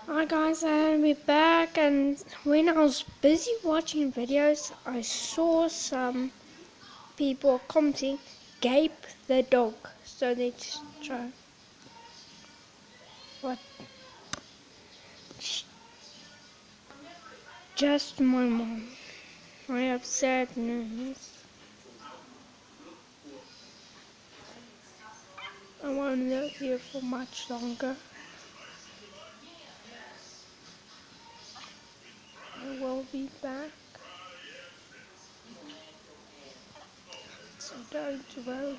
Hi guys, we're back, and when I was busy watching videos, I saw some people commenting Gape the dog. So let's try. What? Just my mom. I have sad news. I won't live here for much longer. I will be back. So don't worry.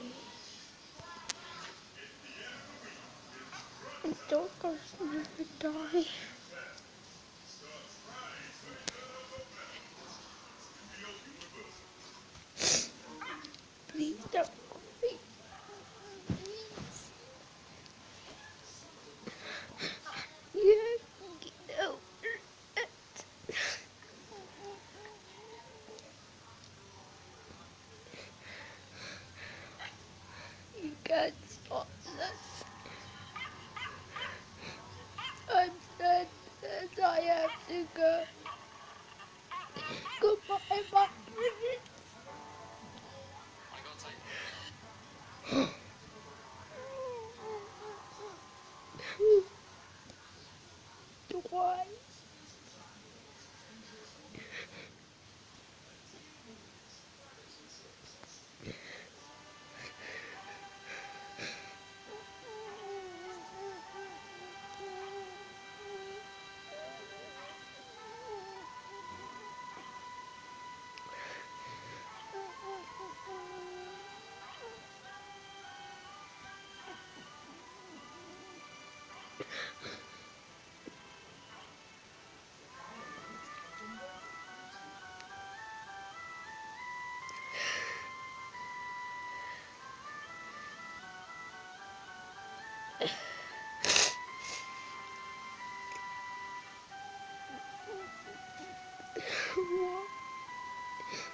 The dog will never die. Please don't worry. You get over it. You can't stop this. I'm sad that I have to go. Goodbye, my friends. Why?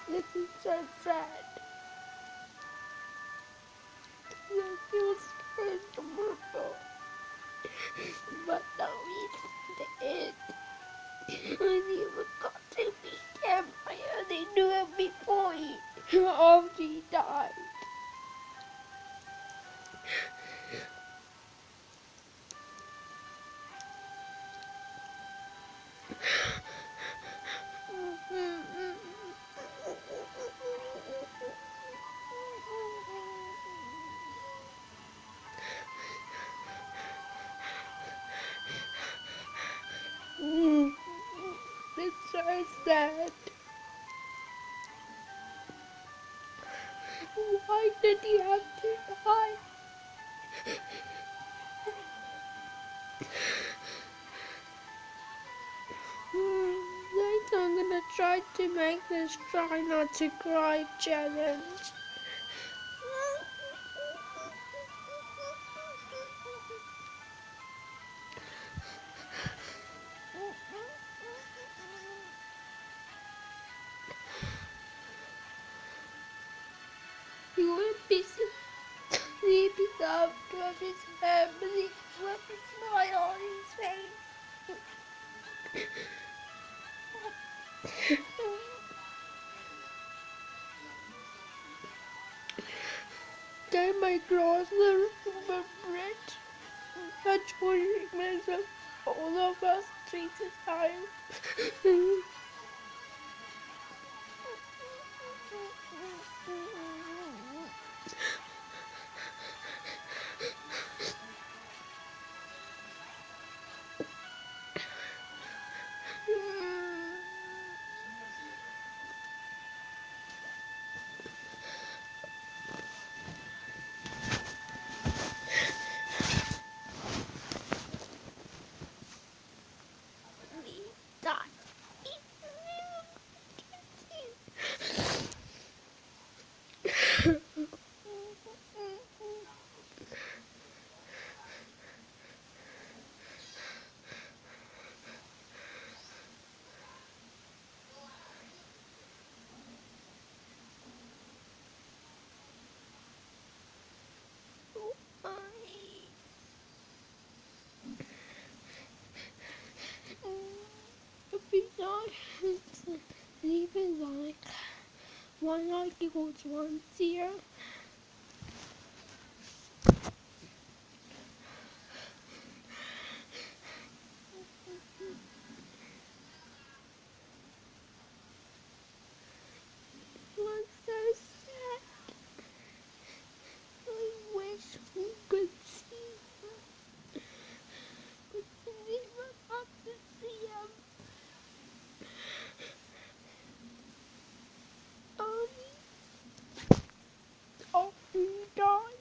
This is so sad. I feel scared to move on. But now it's the end. I never got to meet him. I only knew him before after he died. It's so sad. Why did he have to die? Later I'm gonna try to make this try not to cry challenge. He will be sleeping after of his family with a smile on his face. Then my class will remember it. Enjoying myself, all of us 3 times. Die. is like 1 like equals 1 0. Was so sad. I wish we could see him, but we never got to see him. Oh, he died.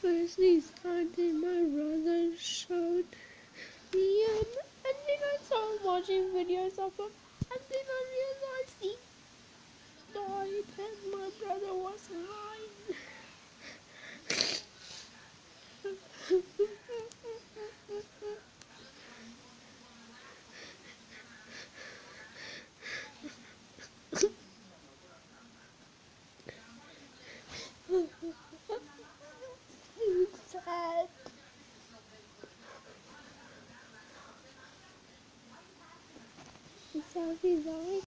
Firstly started, my brother showed me him, and then I started watching videos of him, and then I realized he died and my brother was mine. So sad. So he's always